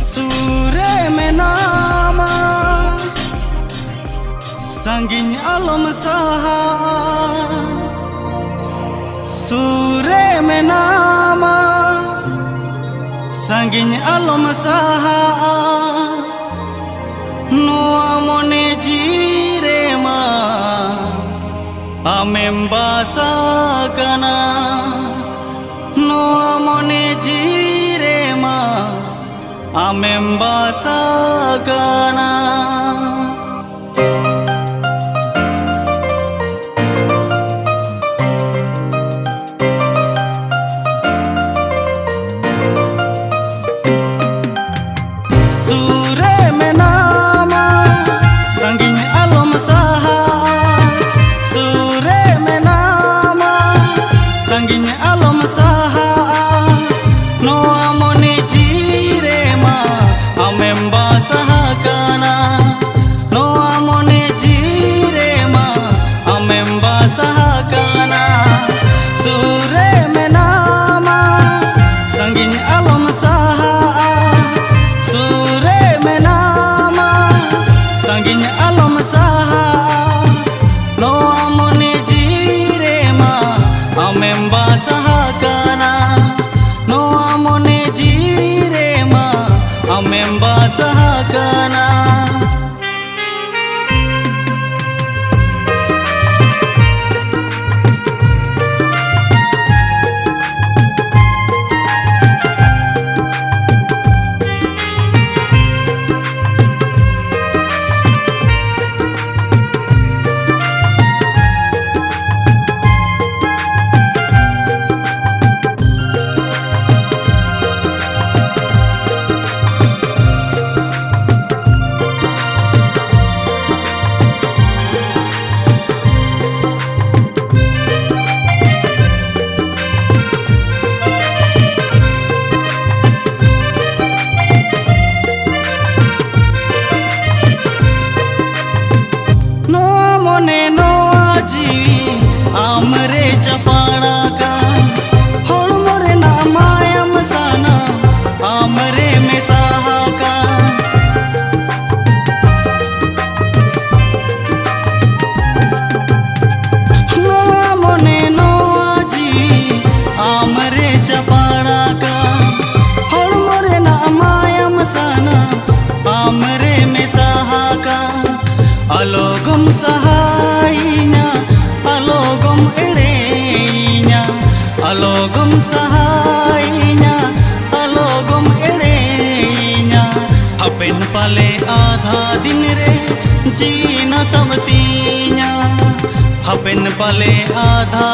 Sure menama sangin alam saha. Sure menama sangin alam saha. Noa mone jire ma amem basakana. Noa mone jire ma amem basakana. Sure menama sangin alam saha. Sure menama sangin alam saha. Noa mone jire ma amem basakana. Noa mone jire ma amem basakana. Sure menama sangin alam saha. Sure menama sangin alam saha. Noa mone jire ma amem basakana. Noa mone jire ma amem basakana. Noa mone noa jiwi amre chapana ka. Holmore na mayam sana amre me saha ka. Noa mone noa jiwi amre chapana ka. Holmore na mayam sana amre me saha ka. Alogom sahainya, alogom edeinya. Alogom sahainya, alogom edeinya. Hapen pale आधा दिन रे जीना समतिnya. Hapen pale आधा